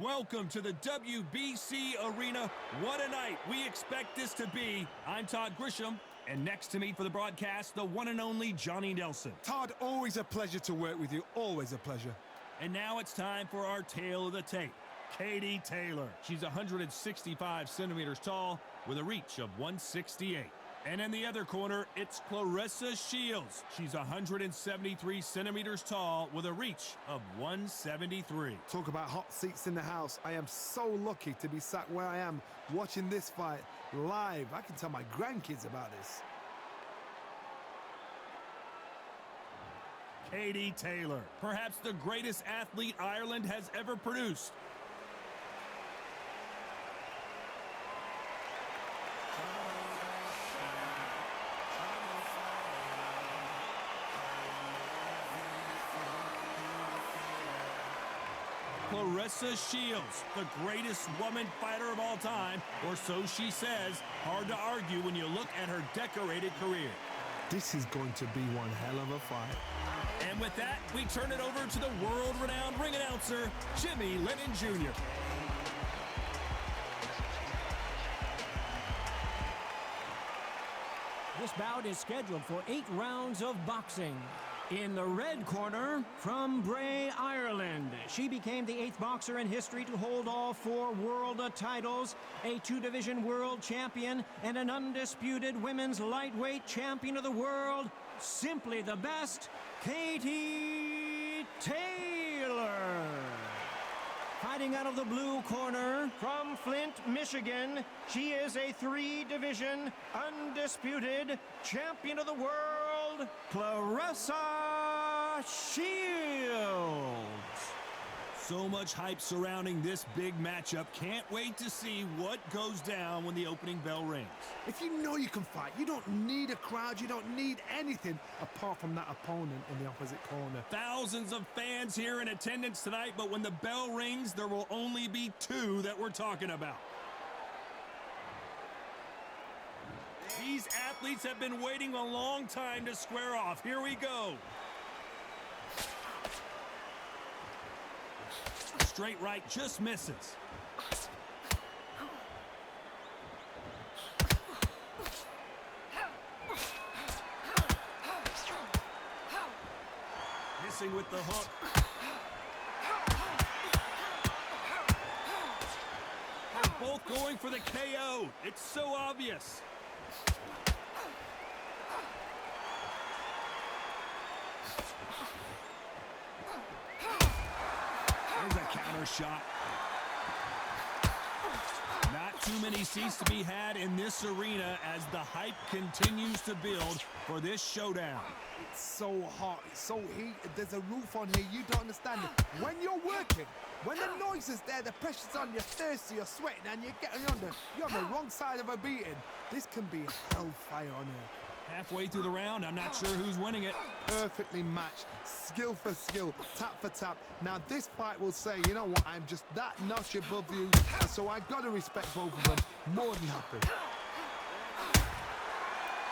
Welcome to the WBC Arena. What a night we expect this to be. I'm Todd Grisham, and next to me for the broadcast, the one and only Johnny Nelson. Todd, always a pleasure to work with you. Always a pleasure. And now it's time for our tale of the tape. Katie Taylor. She's 165 centimeters tall with a reach of 168. And in the other corner, it's Claressa Shields. She's 173 centimeters tall with a reach of 173. Talk about hot seats in the house. I am so lucky to be sat where I am watching this fight live. I can tell my grandkids about this. Katie Taylor, perhaps the greatest athlete Ireland has ever produced. Claressa Shields, the greatest woman fighter of all time, or so she says. Hard to argue when you look at her decorated career. This is going to be one hell of a fight. And with that, we turn it over to the world-renowned ring announcer, Jimmy Lennon Jr. This bout is scheduled for 8 rounds of boxing. In the red corner, from Bray, Ireland, she became the 8th boxer in history to hold all 4 world titles, a 2-division world champion, and an undisputed women's lightweight champion of the world. Simply the best, Katie Taylor. Fighting out of the blue corner, from Flint, Michigan, she is a 3-division, undisputed champion of the world, Claressa Shields. So much hype surrounding this big matchup. Can't wait to see what goes down when the opening bell rings. If you know you can fight, you don't need a crowd, you don't need anything apart from that opponent in the opposite corner. Thousands of fans here in attendance tonight, but when the bell rings, there will only be 2 that we're talking about. These athletes have been waiting a long time to square off. Here we go. Straight right just misses. Missing with the hook. They're both going for the KO. It's so obvious. There's a counter shot. Not too many seats to be had in this arena as the hype continues to build for this showdown. It's so hot, it's so heated, there's a roof on here, you don't understand it. When you're working, when the noise is there, the pressure's on, you're thirsty, you're sweating, and you're on the wrong side of a beating. This can be hellfire on here. Halfway through the round, I'm not sure who's winning it. Perfectly matched, skill for skill, tap for tap. Now this fight will say, you know what, I'm just that notch above you, and so I've got to respect both of them. More than happy.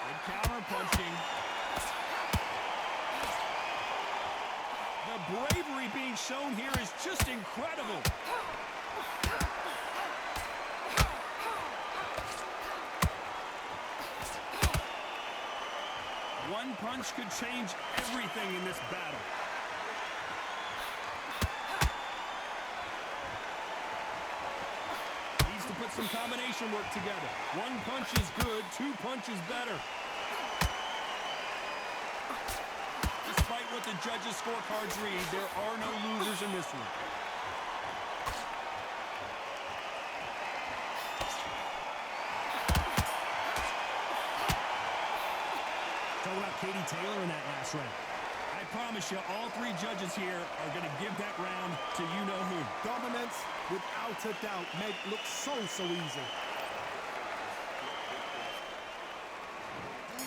Good counter punching. The bravery being shown here is just incredible. One punch could change everything in this battle. Needs to put some combination work together. One punch is good, 2 punches better. Despite what the judges' scorecards read, there are no losers in this one. Talking about Katie Taylor in that last round. I promise you, all 3 judges here are going to give that round to you-know-who. Dominance, without a doubt, made it look so easy.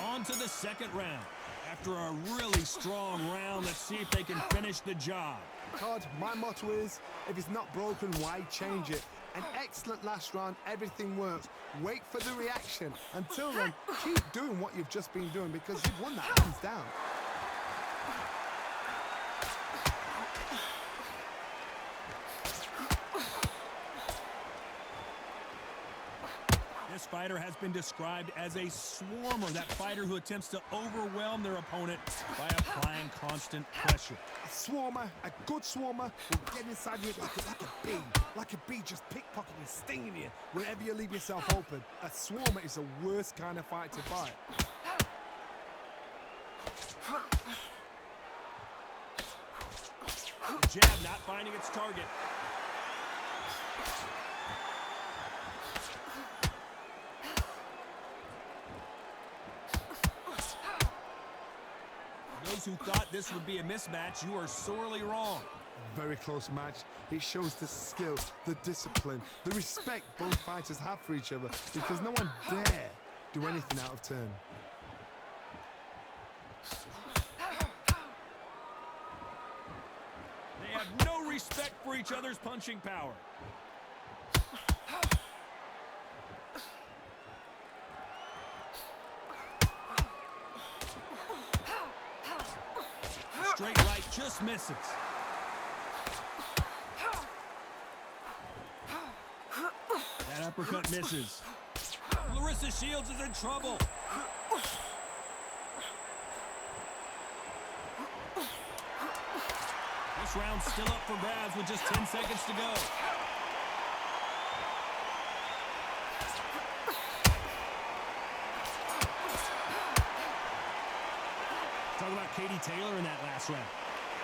On to the second round. After a really strong round, let's see if they can finish the job. Todd, my motto is, if it's not broken, why change it? An excellent last round, everything works. Wait for the reaction. Until then, keep doing what you've just been doing because you've won that hands down. This fighter has been described as a swarmer, that fighter who attempts to overwhelm their opponent by applying constant pressure. A swarmer, a good swarmer, will get inside you like a bee just pickpocketing, stinging you whenever you leave yourself open. A swarmer is the worst kind of fight to fight. The jab not finding its target. Those who thought this would be a mismatch, you are sorely wrong. Very close match. It shows the skill, the discipline, the respect both fighters have for each other, because no one dare do anything out of turn. They have no respect for each other's punching power. Straight right just misses. That uppercut misses. Claressa Shields is in trouble. This round's still up for grabs with just 10 seconds to go. Talk about Katie Taylor in that last round.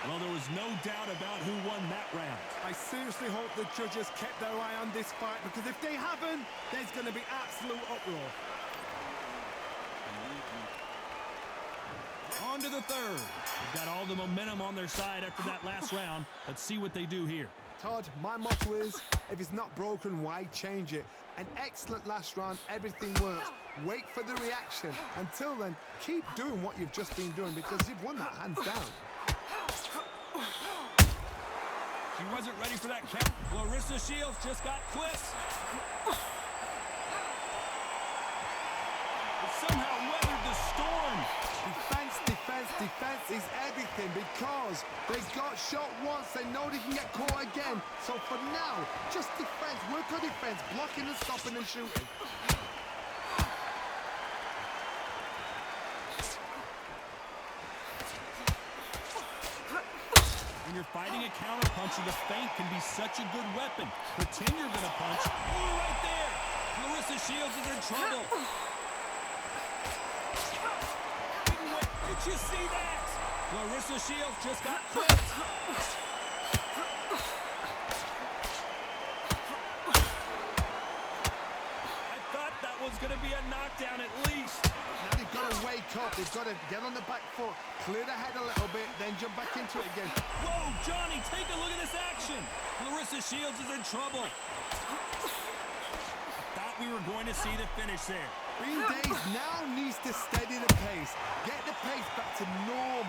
Well, there was no doubt about who won that round. I seriously hope the judges kept their eye on this fight, because if they haven't, there's going to be absolute uproar. On to the third. They've got all the momentum on their side after that last round. Let's see what they do here. Todd, my motto is, if it's not broken, why change it? An excellent last round, everything works. Wait for the reaction. Until then, keep doing what you've just been doing, because you've won that hands down. She wasn't ready for that count. Claressa Shields just got clipped. But somehow weathered the storm. Defense, defense, defense is everything, because they got shot once, they know they can get caught again. So for now, just defense, work on defense, blocking and stopping and shooting. When you're fighting a counterpuncher, the feint can be such a good weapon. Pretend you're going to punch. Oh, right there. Claressa Shields is in trouble. Did you see that? Claressa Shields just got clipped. I thought that was going to be a knockdown at least. Now they've got to wake up, they've got to get on the back foot, clear the head a little bit, then jump back into it again. Whoa, Johnny, take a look at this action. Claressa Shields is in trouble. I thought we were going to see the finish there. Green Days now needs to steady the pace, get the pace back to normal.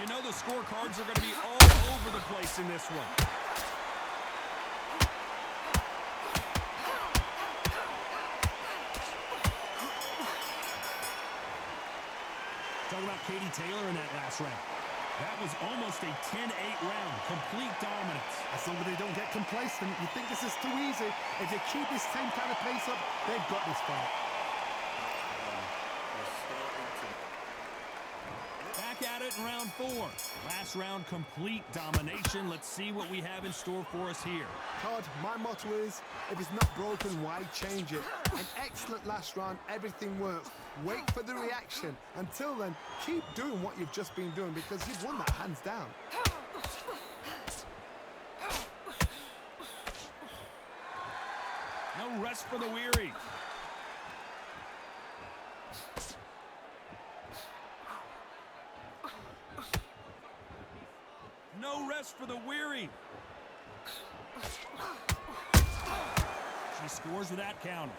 You know the scorecards are going to be all over the place in this one. Talk about Katie Taylor in that last round. That was almost a 10-8 round, complete dominance. As long as they don't get complacent, you think this is too easy. If they keep this same kind of pace up, they've got this fight. Back at it in round 4. Last round, complete domination. Let's see what we have in store for us here. Todd, my motto is, if it's not broken, why change it? An excellent last round, everything works. Wait for the reaction. Until then, keep doing what you've just been doing, because you've won that hands down. No rest for the weary. No rest for the weary. She scores with that counter.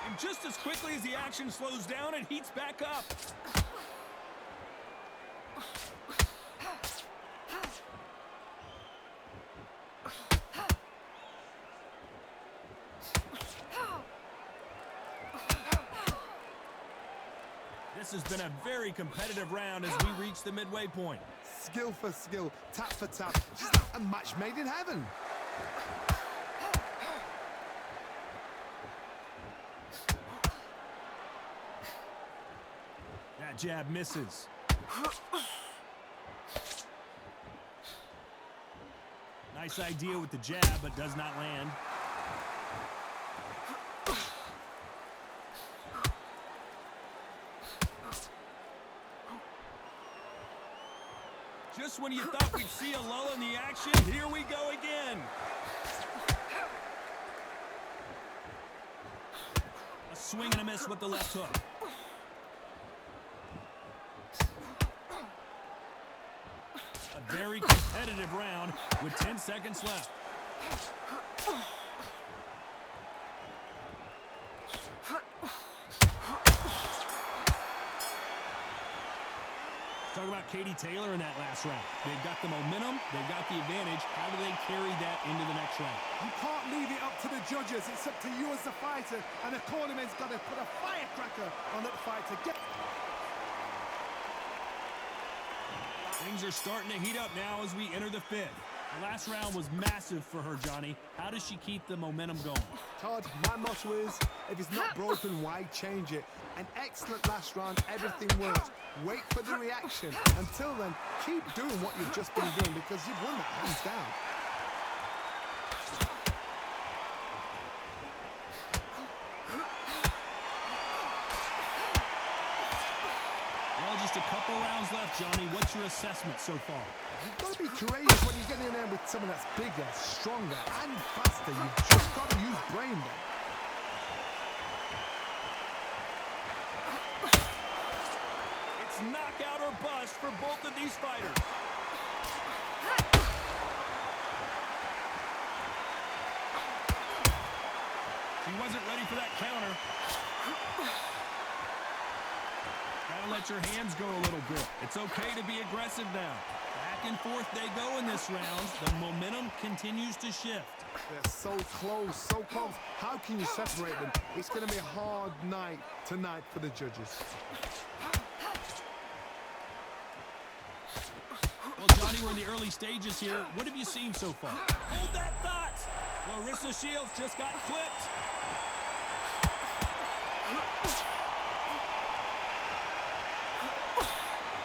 And just as quickly as the action slows down, it heats back up. This has been a very competitive round as we reach the midway point. Skill for skill, tap for tap. She's like a match made in heaven. That jab misses. Nice idea with the jab, but does not land. Just when you thought we'd see a lull in the action, here we go again. A swing and a miss with the left hook. A very competitive round with 10 seconds left. Talk about Katie Taylor in that last round. They've got the momentum, they've got the advantage. How do they carry that into the next round? You can't leave it up to the judges. It's up to you as the fighter, and the cornerman's got to put a firecracker on that fight to get. Things are starting to heat up now as we enter the fifth. The last round was massive for her, Johnny. How does she keep the momentum going? Todd, my motto is, if it's not broken, why change it? An excellent last round, everything works. Wait for the reaction. Until then, keep doing what you've just been doing because you've won that hands down. Well, just a couple rounds left, Johnny. What's your assessment so far? You've got to be courageous when you get in there with someone that's bigger, stronger, and faster. You've just got to use brain there. It's knockout or bust for both of these fighters. She wasn't ready for that counter. Gotta let your hands go a little bit. It's okay to be aggressive now. Back and forth they go in this round. The momentum continues to shift. They're so close, so close. How can you separate them? It's going to be a hard night tonight for the judges. Well, Johnny, we're in the early stages here. What have you seen so far? Hold that thought! Claressa Shields just got clipped.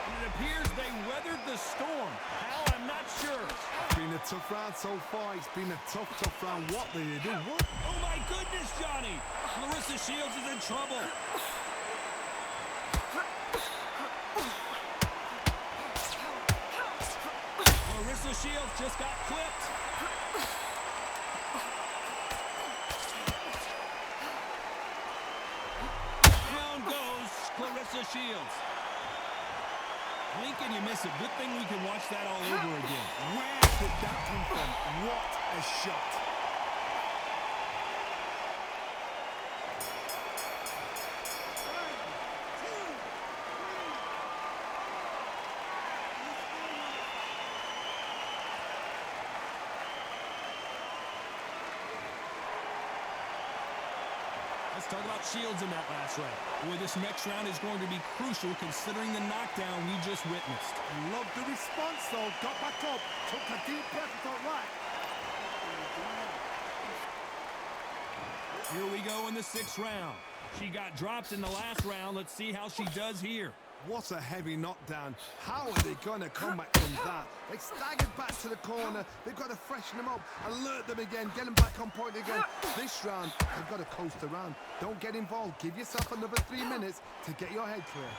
And it appears they weathered the storm. How? I'm not sure. It's been a tough round so far. It's been a tough round. What do you do? What? Oh, my goodness, Johnny! Claressa Shields is in trouble. Claressa Shields just got clipped. Down goes Claressa Shields. Blink and you miss it. Good thing we can watch that all over again. Where did that come from? What a shot. Let's talk about Shields in that last round. Boy, this next round is going to be crucial considering the knockdown we just witnessed. Love the response, though. Got back up, took a deep breath, thought, right. Here we go in the sixth round. She got dropped in the last round. Let's see how she does here. What a heavy knockdown. How are they going to come back from that? They staggered back to the corner. They've got to freshen them up, alert them again, get them back on point again. This round, they've got to coast around. Don't get involved. Give yourself another 3 minutes to get your head clear.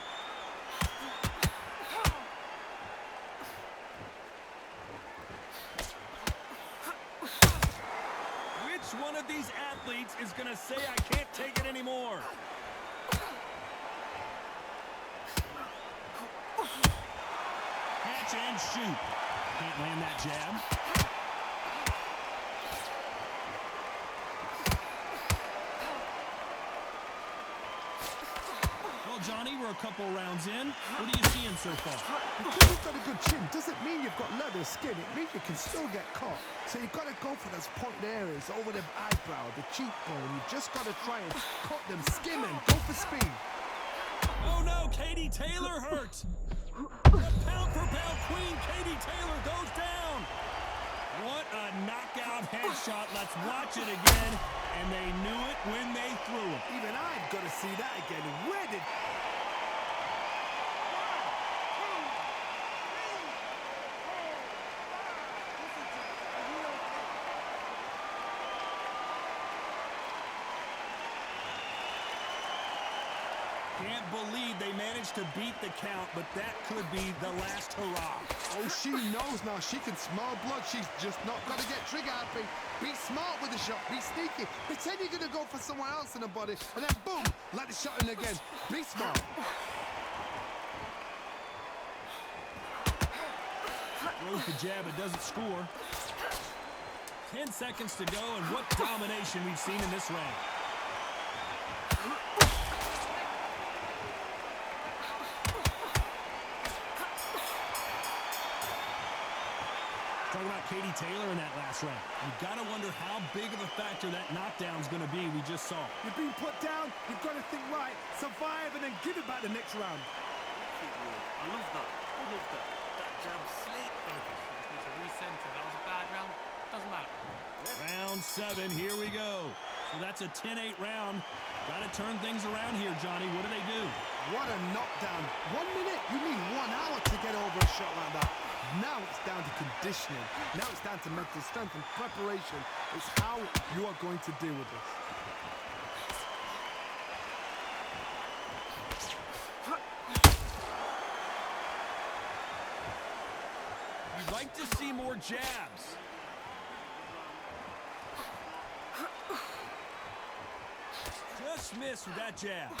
Which one of these athletes is going to say, I can't take it anymore? Catch and shoot. Can't land that jab. Well, Johnny, we're a couple rounds in. What are you seeing so far? Because you've got a good chin doesn't mean you've got leather skin. It means you can still get caught. So you've got to go for those pointed areas over the eyebrow, the cheekbone. You've just got to try and cut them, skim them, go for speed. Oh no, Katie Taylor hurt. The pound-for-pound queen, Katie Taylor, goes down. What a knockout headshot. Let's watch it again. And they knew it when they threw it. Even I've got to see that again. Where did... Can't believe they managed to beat the count, but that could be the last hurrah. Oh, she knows now. She can smell blood. She's just not got to get trigger happy. Be smart with the shot. Be sneaky. Pretend you're going to go for someone else in the body, and then boom, let the shot in again. Be smart. Throws the jab, it doesn't score. 10 seconds to go, and what domination we've seen in this round. Talking about Katie Taylor in that last round. You've got to wonder how big of a factor that knockdown's going to be we just saw. You've been put down. You've got to think right, survive, and then give it back the next round. I love that. I love that. That jab slick. Just need to recenter. That was a bad round. Doesn't matter. Round 7, here we go. So that's a 10-8 round. Got to turn things around here, Johnny. What do they do? What a knockdown. 1 minute? You need 1 hour to get over a shot like that. Now it's down to conditioning. Now it's down to mental strength and preparation. It's how you are going to deal with this. You'd like to see more jabs. Just missed with that jab.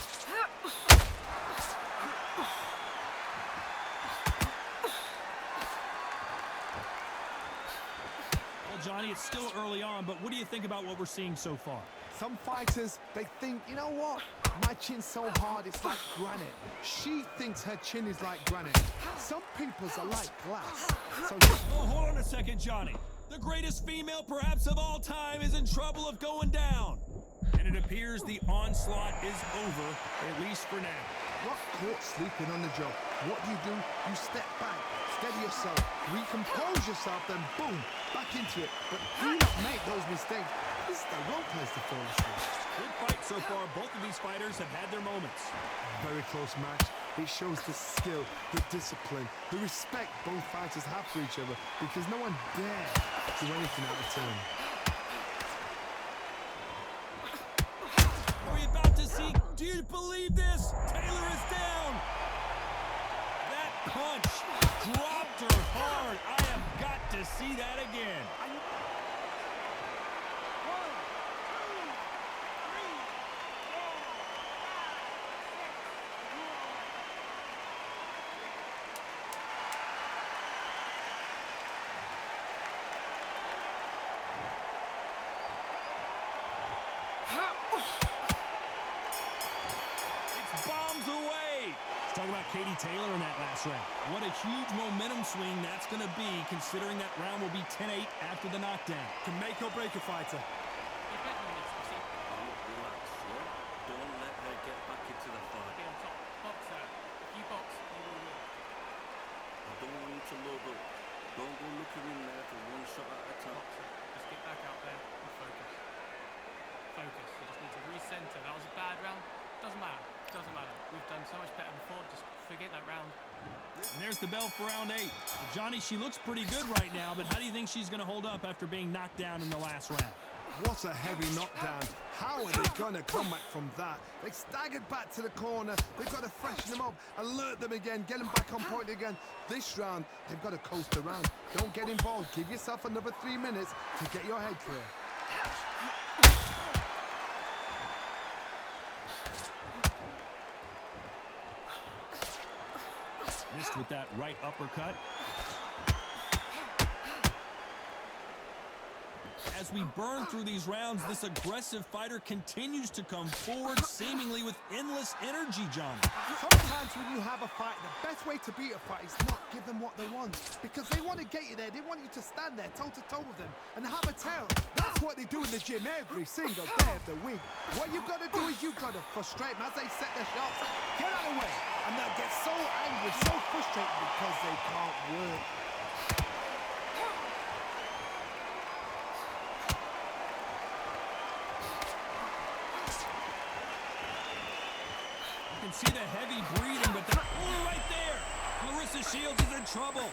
Well, Johnny, it's still early on, but what do you think about what we're seeing so far? Some fighters, they think, you know what? My chin's so hard, it's like granite. She thinks her chin is like granite. Some people's are like glass. So Oh, hold on a second, Johnny. The greatest female perhaps of all time is in trouble of going down. And it appears the onslaught is over, at least for now. not caught sleeping on the job. What do? You step back, steady yourself, recompose yourself, then boom, back into it. But do not make those mistakes. This is the wrong place to fall asleep. Good fight so far. Both of these fighters have had their moments. Very close match. It shows the skill, the discipline, the respect both fighters have for each other, because no one dare do anything out of turn. Are we about to see? Do you believe this? Taylor is down. That punch dropped her hard. I have got to see that again. Talk about Katie Taylor in that last round. What a huge momentum swing that's going to be, considering that round will be 10-8 after the knockdown. Can make or break a fighter. Relax, yeah? Don't let her get back into the fight. Be on top. Boxer. If you box, you will win. I don't want you to load up. Don't go looking in there for one shot at a time. Boxer. Just get back out there and focus. Focus. You just need to recenter. That was a bad round. Doesn't matter. Doesn't matter. We've done so much better before. Just forget that round. And there's the bell for round 8. Well, Johnny, she looks pretty good right now, but how do you think she's going to hold up after being knocked down in the last round? What a heavy knockdown. How are they going to come back from that? They staggered back to the corner. They've got to freshen them up, alert them again, get them back on point again. This round, they've got to coast around. Don't get involved. Give yourself another 3 minutes to get your head clear. Missed with that right uppercut. As we burn through these rounds, this aggressive fighter continues to come forward, seemingly with endless energy, John. Sometimes when you have a fight, the best way to beat a fight is not give them what they want. Because they want to get you there. They want you to stand there toe-to-toe with them and have a tell. That's what they do in the gym every single day of the week. What you've got to do is you've got to frustrate them as they set their shots. Get out of the way. And they'll get so angry, so frustrated because they can't work. You can see the heavy breathing, but right there. Claressa Shields is in trouble.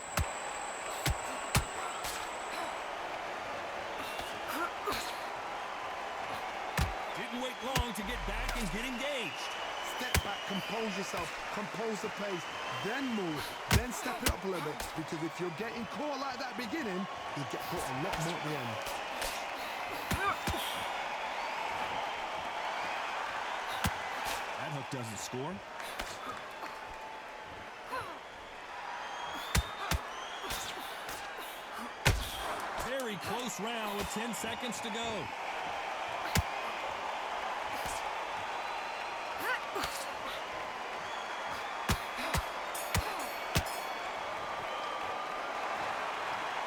Didn't wait long to get back and get engaged. Step back, compose yourself, compose the pace, then move, then step it up a little bit. Because if you're getting caught like that beginning, you get caught a lot more at the end. That hook doesn't score. Very close round with 10 seconds to go.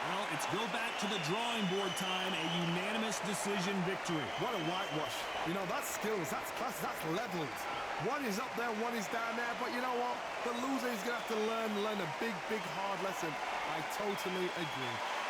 Well, it's go back to the drawing board time, a unanimous decision victory. What a whitewash. You know, that's skills, that's class, that's levels. One is up there, one is down there, but you know what? The loser is going to have to learn a big, hard lesson. I totally agree.